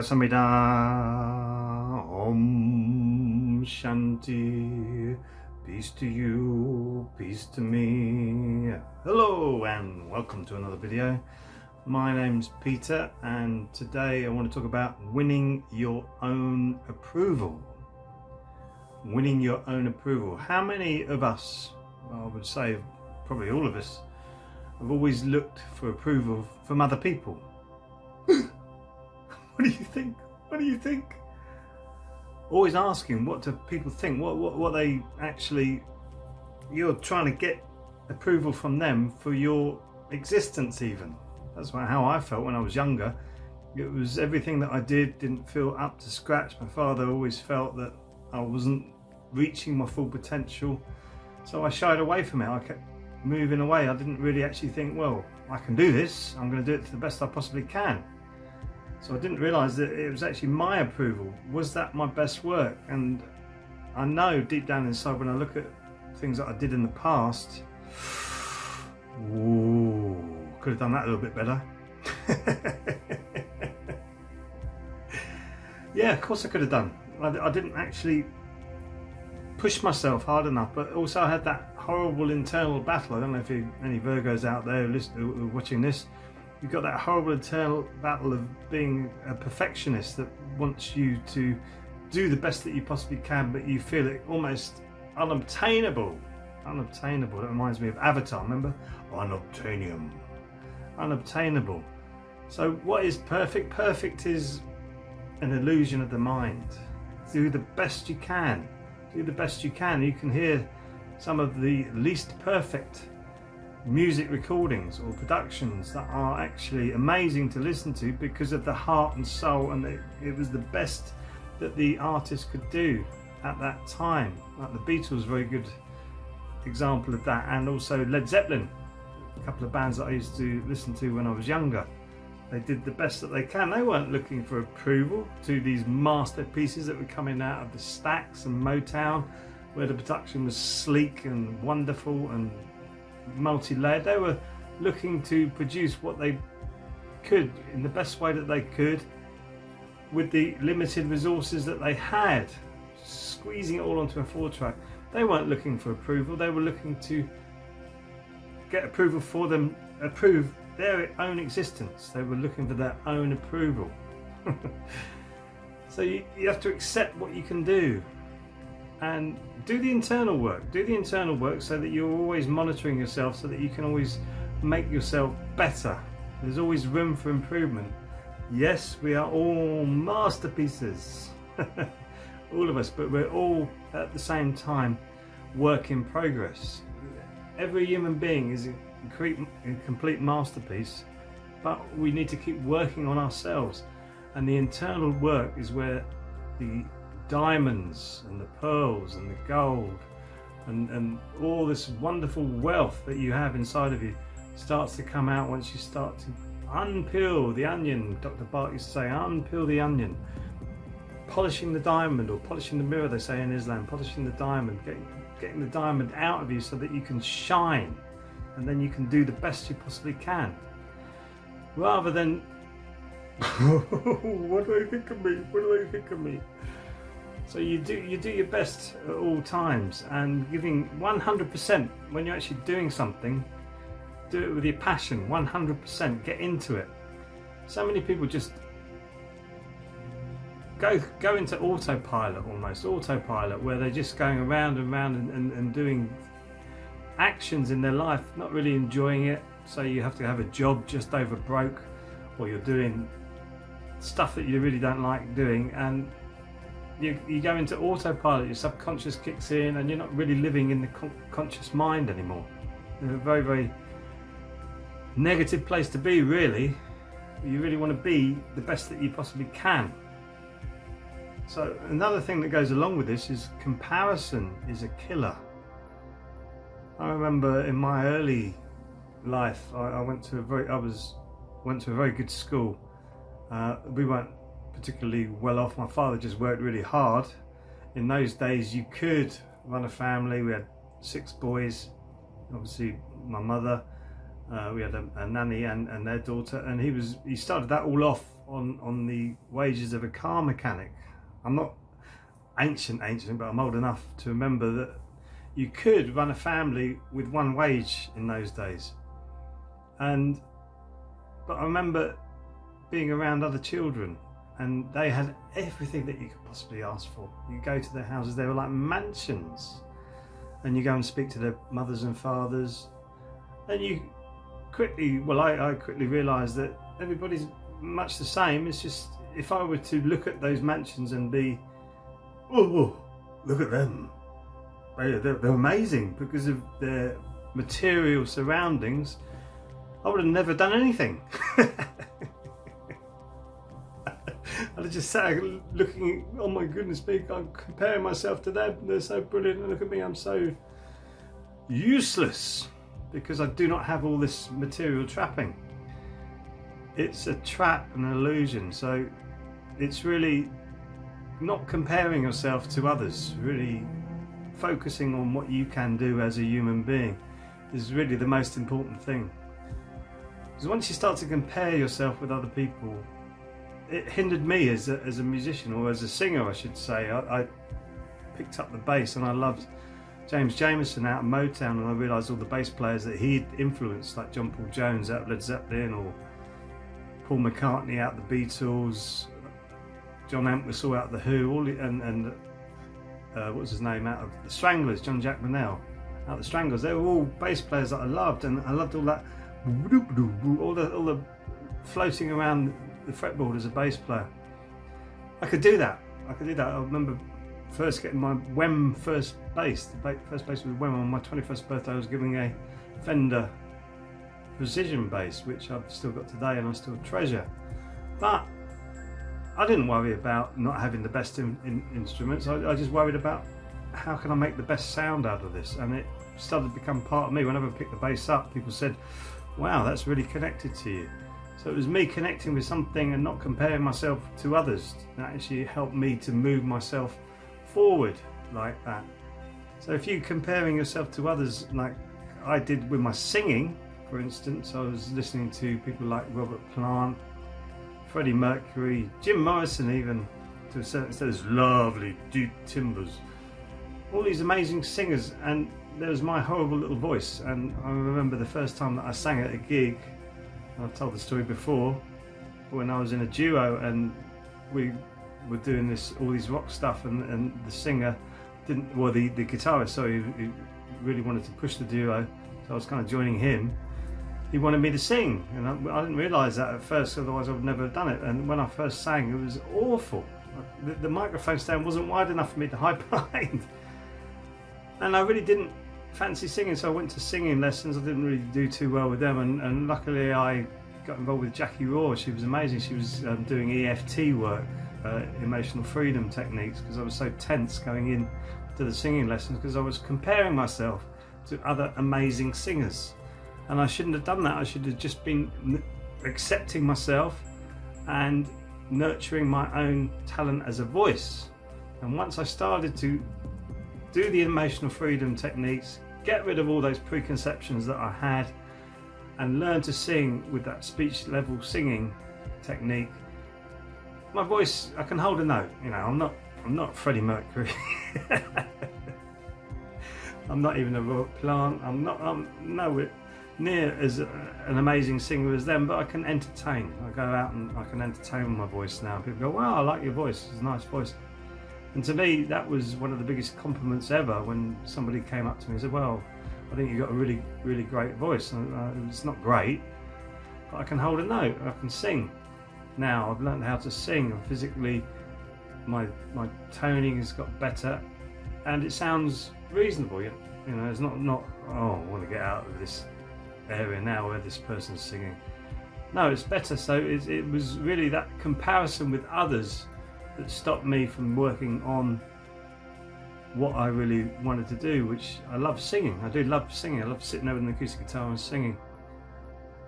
Samhita Om Shanti. Peace to you, peace to me. Hello and welcome to another video. My name's Peter and today I want to talk about winning your own approval. Winning your own approval. How many of us, I would say probably all of us, have always looked for approval from other people? What do you think? What do you think? Always asking what do people think, what they actually, you're trying to get approval from them for your existence even. That's how I felt when I was younger. It was everything that I did didn't feel up to scratch. My father always felt that I wasn't reaching my full potential. So I shied away from it. I kept moving away. I didn't really actually think, well, I can do this. I'm going to do it to the best I possibly can. So I didn't realise that it was actually my approval. Was that my best work? And I know deep down inside when I look at things that I did in the past, ooh, could have done that a little bit better. Yeah, of course I could have done. I didn't actually push myself hard enough, but also I had that horrible internal battle. I don't know if any Virgos out there watching this, you've got that horrible internal battle of being a perfectionist that wants you to do the best that you possibly can, but you feel it almost unobtainable. Unobtainable. That reminds me of Avatar, remember? Unobtainium. Unobtainable. So what is perfect? Perfect is an illusion of the mind. Do the best you can. Do the best you can. You can hear some of the least perfect music recordings or productions that are actually amazing to listen to because of the heart and soul, and it was the best that the artist could do at that time. Like the Beatles, very good example of that, and also Led Zeppelin, a couple of bands that I used to listen to when I was younger. They did the best that they can. They weren't looking for approval to these masterpieces that were coming out of the Stax and Motown, where the production was sleek and wonderful and multi-layered. They were looking to produce what they could in the best way that they could with the limited resources that they had, squeezing it all onto a 4-track. They weren't looking for approval. They were looking to get approval for them, approve their own existence. They were looking for their own approval. So you have to accept what you can do and do the internal work. Do the internal work so that you're always monitoring yourself, so that you can always make yourself better. There's always room for improvement. Yes, we are all masterpieces, all of us, but we're all at the same time work in progress. Every human being is a complete masterpiece, but we need to keep working on ourselves, and the internal work is where the diamonds and the pearls and the gold and all this wonderful wealth that you have inside of you starts to come out once you start to unpeel the onion. Dr. Bart used to say, unpeel the onion. Polishing the diamond, or polishing the mirror, they say in Islam, polishing the diamond, getting the diamond out of you so that you can shine, and then you can do the best you possibly can, rather than what do they think of me? What do they think of me? So you do your best at all times, and giving 100% when you're actually doing something. Do it with your passion, 100%. Get into it. So many people just go into autopilot, almost autopilot, where they're just going around and round and doing actions in their life, not really enjoying it. So you have to have a job just over broke, or you're doing stuff that you really don't like doing, and you go into autopilot. Your subconscious kicks in, and you're not really living in the conscious mind anymore. It's a very, very negative place to be, really. You really want to be the best that you possibly can. So another thing that goes along with this is comparison is a killer. I remember in my early life, I went to a very good school. We weren't particularly well off. My father just worked really hard. In those days you could run a family. We had 6 boys, obviously my mother, we had a nanny and their daughter, and he started that all off on the wages of a car mechanic. I'm not ancient, but I'm old enough to remember that you could run a family with one wage in those days. But I remember being around other children, and they had everything that you could possibly ask for. You go to their houses, they were like mansions, and you go and speak to their mothers and fathers, and you quickly, I quickly realised that everybody's much the same. It's just, if I were to look at those mansions and be, oh, look at them, they're amazing because of their material surroundings, I would have never done anything. I'd have just sat looking, oh my goodness me, I'm comparing myself to them, they're so brilliant, and look at me, I'm so useless because I do not have all this material trapping. It's a trap, an illusion. So it's really not comparing yourself to others, really focusing on what you can do as a human being is really the most important thing. Because once you start to compare yourself with other people, it hindered me as a musician, or as a singer I should say. I picked up the bass and I loved James Jamerson out of Motown, and I realised all the bass players that he'd influenced, like John Paul Jones out of Led Zeppelin, or Paul McCartney out of the Beatles, John Entwistle out of the Who, and what was his name, out of the Stranglers, John Jack Manel out of the Stranglers. They were all bass players that I loved, and I loved all that, all the floating around the fretboard as a bass player. I could do that. I remember first getting my Wem first bass. The first bass was Wem. On my 21st birthday I was giving a Fender Precision bass, which I've still got today and I still treasure. But I didn't worry about not having the best instruments. I just worried about how can I make the best sound out of this, and it started to become part of me. Whenever I picked the bass up, people said, wow, that's really connected to you. So it was me connecting with something and not comparing myself to others that actually helped me to move myself forward like that. So if you're comparing yourself to others, like I did with my singing, for instance, I was listening to people like Robert Plant, Freddie Mercury, Jim Morrison, even to a certain extent, those lovely deep timbres, all these amazing singers, and there was my horrible little voice. And I remember the first time that I sang at a gig, I've told the story before, when I was in a duo and we were doing all these rock stuff, and the singer the guitarist, sorry, he really wanted to push the duo, so I was kind of joining him. He wanted me to sing, and I didn't realise that at first, otherwise I would never have done it. And when I first sang, it was awful. The microphone stand wasn't wide enough for me to hide behind, and I really didn't fancy singing, so I went to singing lessons. I didn't really do too well with them, and luckily I got involved with Jackie Raw. She was amazing. She was doing EFT work, emotional freedom techniques, because I was so tense going in to the singing lessons because I was comparing myself to other amazing singers, and I shouldn't have done that. I should have just been accepting myself and nurturing my own talent as a voice. And once I started to do the emotional freedom techniques, get rid of all those preconceptions that I had, and learn to sing with that speech level singing technique, my voice, I can hold a note. You know, I'm not Freddie Mercury. I'm not even a Robert Plant. I'm nowhere near as an amazing singer as them, but I can entertain. I go out and I can entertain with my voice now. People go, wow, I like your voice, it's a nice voice. And to me, that was one of the biggest compliments ever, when somebody came up to me and said, well, I think you've got a really, really great voice. And it's not great, but I can hold a note, I can sing. Now I've learned how to sing, and physically my toning has got better, and it sounds reasonable. You know, it's not oh, I want to get out of this area now where this person's singing. No, it's better. So it was really that comparison with others that stopped me from working on what I really wanted to do, which I love singing. I do love singing. I love sitting there with an acoustic guitar and singing.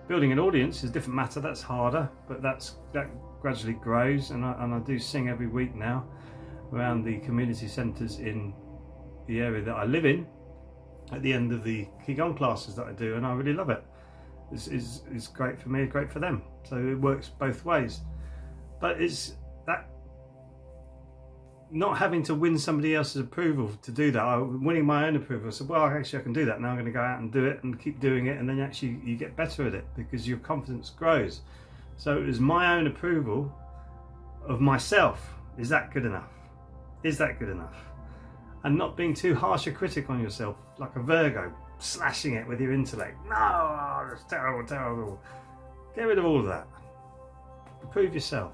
Building an audience is a different matter. That's harder, but that gradually grows, and I do sing every week now around the community centres in the area that I live in at the end of the Qigong classes that I do, and I really love it. It's great for me, great for them. So it works both ways. But it's that not having to win somebody else's approval to do that. I'm winning my own approval. So, well, actually I can do that. Now I'm going to go out and do it and keep doing it, and then actually you get better at it because your confidence grows. So it was my own approval of myself. Is that good enough? Is that good enough? And not being too harsh a critic on yourself, like a Virgo, slashing it with your intellect. No, it's terrible, terrible. Get rid of all of that. Improve yourself.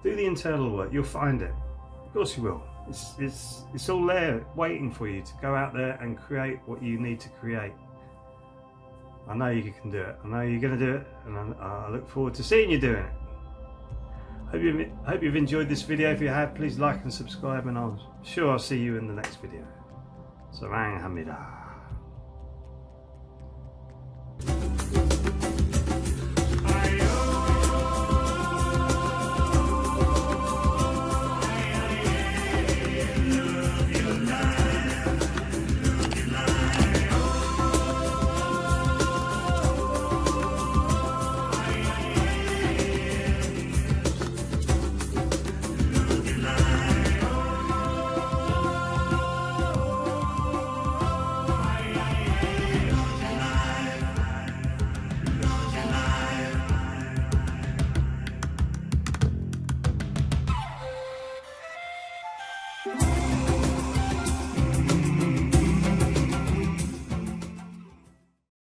Do the internal work. You'll find it. Of course you will. It's all there waiting for you to go out there and create what you need to create. I know you can do it. I know you're going to do it, and I look forward to seeing you doing it. Hope you've enjoyed this video. If you have, please like and subscribe, and I'm sure I'll see you in the next video. Sarang Hamida.